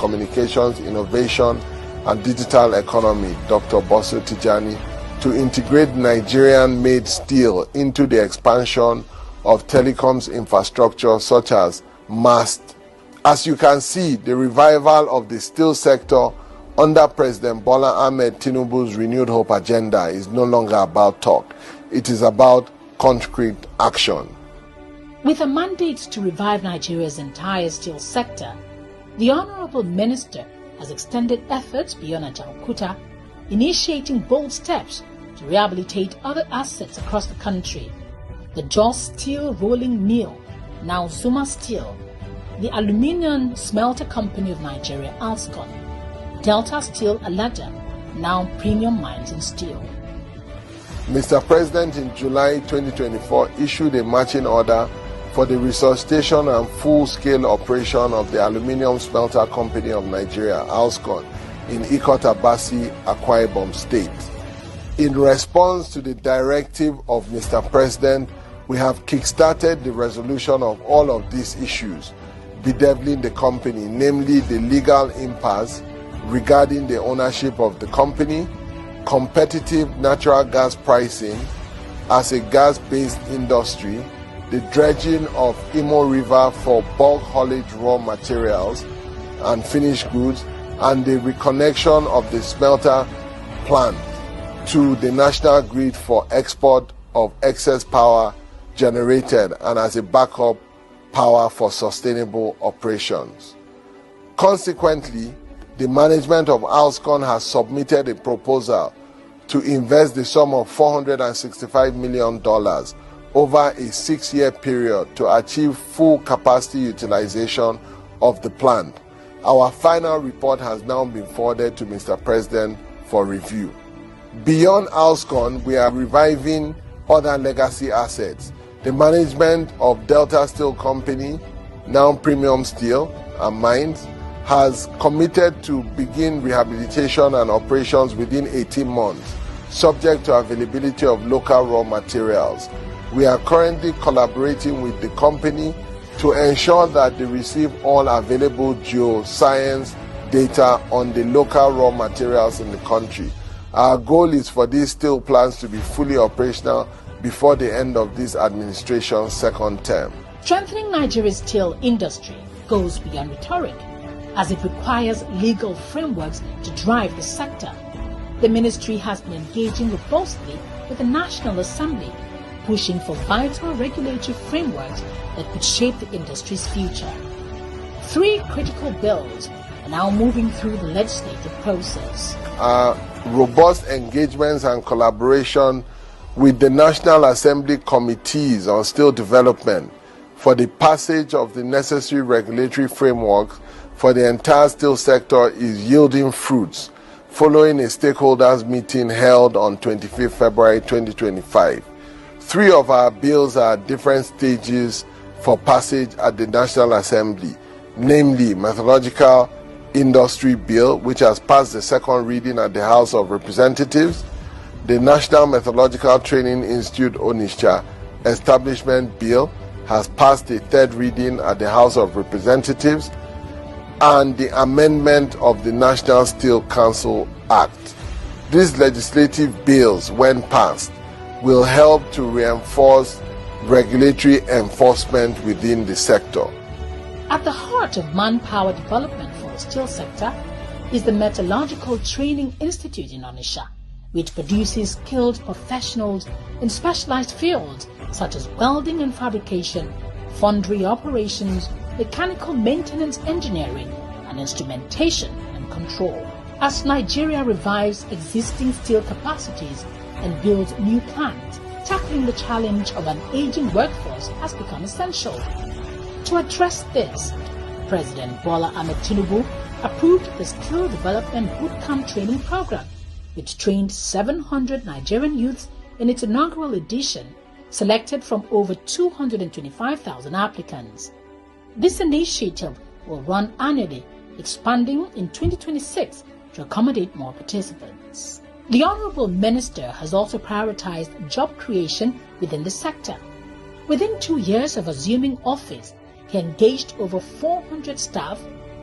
Communications, Innovation and Digital Economy, Dr. Bosu Tijani, to integrate Nigerian-made steel into the expansion of telecoms infrastructure such as MAST. As you can see, the revival of the steel sector under President Bola Ahmed Tinubu's Renewed Hope agenda is no longer about talk. It is about concrete action. With a mandate to revive Nigeria's entire steel sector, the Honorable Minister has extended efforts beyond Ajaokuta, initiating bold steps to rehabilitate other assets across the country. The Jos Steel Rolling Mill, now Zuma Steel, the Aluminium Smelter Company of Nigeria, Alscon, Delta Steel Alada, now Premium Mines and Steel. Mr. President in July 2024 issued a marching order for the resuscitation and full-scale operation of the Aluminium Smelter Company of Nigeria, Alscon, in Ikot-Abasi, Akwa Ibom State. In response to the directive of Mr. President, we have kick-started the resolution of all of these issues bedeviling the company, namely the legal impasse regarding the ownership of the company, competitive natural gas pricing as a gas-based industry, the dredging of Imo River for bulk haulage raw materials and finished goods, and the reconnection of the smelter plant to the national grid for export of excess power generated and as a backup power for sustainable operations. Consequently, the management of Alscon has submitted a proposal to invest the sum of $465 million over a 6-year period to achieve full capacity utilization of the plant. Our final report has now been forwarded to Mr. President for review. Beyond Alscon, we are reviving other legacy assets. The management of Delta Steel Company, now Premium Steel and Mines, has committed to begin rehabilitation and operations within 18 months, subject to availability of local raw materials. We are currently collaborating with the company to ensure that they receive all available geoscience data on the local raw materials in the country. Our goal is for these steel plants to be fully operational before the end of this administration's second term. Strengthening Nigeria's steel industry goes beyond rhetoric, as it requires legal frameworks to drive the sector. The ministry has been engaging robustly with the National Assembly, pushing for vital regulatory frameworks that could shape the industry's future. 3 critical bills are now moving through the legislative process. Robust engagements and collaboration with the National Assembly committees on steel development for the passage of the necessary regulatory framework for the entire steel sector is yielding fruits, following a stakeholders meeting held on 25 February 2025. 3 of our bills are at different stages for passage at the National Assembly, namely Metallurgical Industry Bill, which has passed the second reading at the House of Representatives, the National Metallurgical Training Institute Onitsha Establishment Bill has passed the third reading at the House of Representatives, and the amendment of the National Steel Council Act. These legislative bills, when passed, will help to reinforce regulatory enforcement within the sector. At the heart of manpower development for the steel sector is the Metallurgical Training Institute in Onitsha, which produces skilled professionals in specialized fields such as welding and fabrication, foundry operations, mechanical maintenance engineering, and instrumentation and control. As Nigeria revives existing steel capacities and builds new plants, tackling the challenge of an aging workforce has become essential. To address this, President Bola Ahmed Tinubu approved the Skill Development Bootcamp Training Program, which trained 700 Nigerian youths in its inaugural edition, selected from over 225,000 applicants. This initiative will run annually, expanding in 2026 to accommodate more participants. The Honorable Minister has also prioritized job creation within the sector. Within 2 years of assuming office, he engaged over 400 staff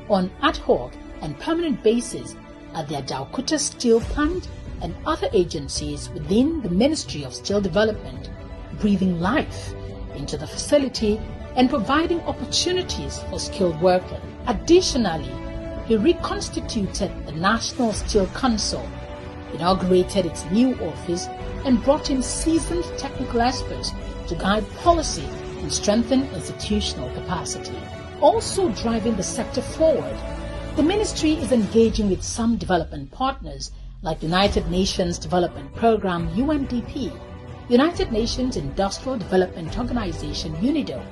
on ad hoc and permanent bases at the Ajaokuta Steel Plant and other agencies within the Ministry of Steel Development, breathing life into the facility and providing opportunities for skilled workers. Additionally, he reconstituted the National Steel Council, inaugurated its new office, and brought in seasoned technical experts to guide policy and strengthen institutional capacity. Also driving the sector forward, the ministry is engaging with some development partners like United Nations Development Programme UNDP, United Nations Industrial Development Organization UNIDO,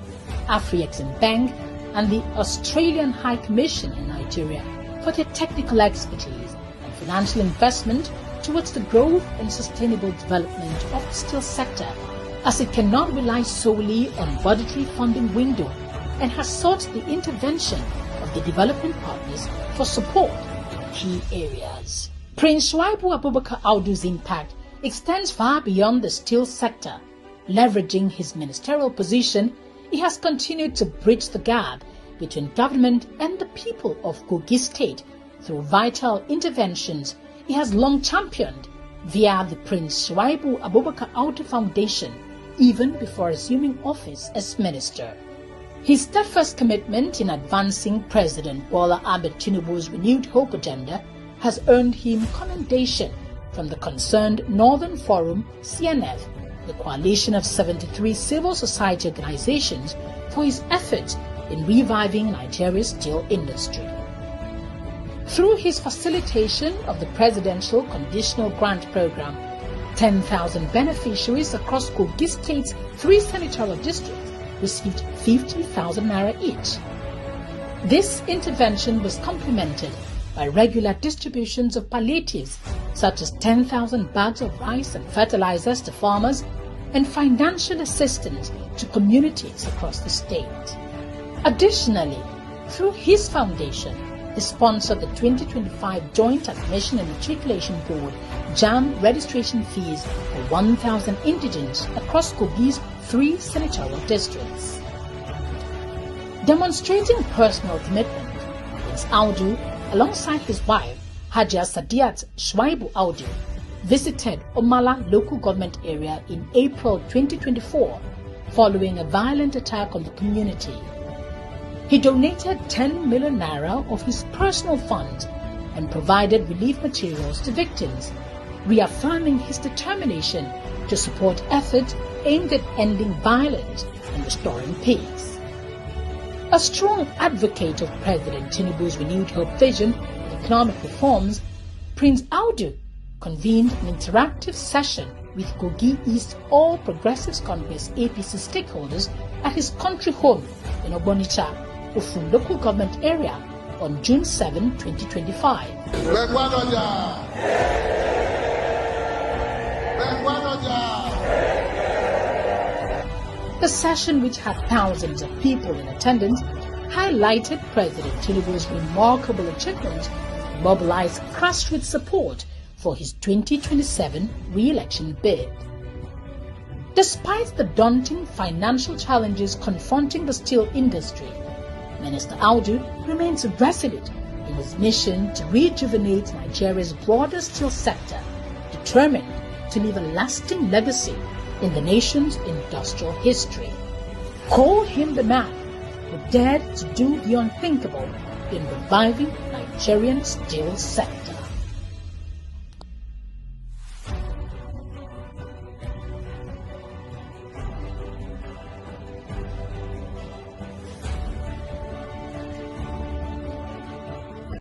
Afreximbank, and the Australian High Commission in Nigeria for their technical expertise and financial investment towards the growth and sustainable development of the steel sector, as it cannot rely solely on budgetary funding window and has sought the intervention of the development partners for support in key areas. Prince Shuaibu Abubakar Audu's impact extends far beyond the steel sector. Leveraging his ministerial position, he has continued to bridge the gap between government and the people of Kogi State through vital interventions he has long championed via the Prince Shuaibu Abubakar Audu Foundation, even before assuming office as minister. His steadfast commitment in advancing President Bola Ahmed Tinubu's renewed hope agenda has earned him commendation from the concerned Northern Forum, CNF, the coalition of 73 civil society organizations, for his efforts in reviving Nigeria's steel industry. Through his facilitation of the Presidential Conditional Grant Program, 10,000 beneficiaries across Kogi State's 3 senatorial districts received 50,000 naira each. This intervention was complemented by regular distributions of palliatives such as 10,000 bags of rice and fertilizers to farmers and financial assistance to communities across the state. Additionally, through his foundation, he sponsored the 2025 Joint Admission and Matriculation Board JAM registration fees for 1,000 indigents across Kogi's 3 senatorial districts. Demonstrating personal commitment, Prince Audu, alongside his wife, Hajia Sadiat Shuaibu Audu, visited Omala local government area in April 2024 following a violent attack on the community. He donated 10 million naira of his personal funds and provided relief materials to victims, reaffirming his determination to support efforts aimed at ending violence and restoring peace. A strong advocate of President Tinubu's renewed hope vision and economic reforms, Prince Audu convened an interactive session with Kogi East All Progressives Congress APC stakeholders at his country home in Ogbonicha, Ofun local government area on June 7, 2025. The session, which had thousands of people in attendance, highlighted President Tinubu's remarkable achievement to mobilize grassroots support for his 2027 re-election bid. Despite the daunting financial challenges confronting the steel industry, Minister Audu remains resolute in his mission to rejuvenate Nigeria's broader steel sector, determined to leave a lasting legacy in the nation's industrial history. Call him the man who dared to do the unthinkable in reviving Nigerian steel sector.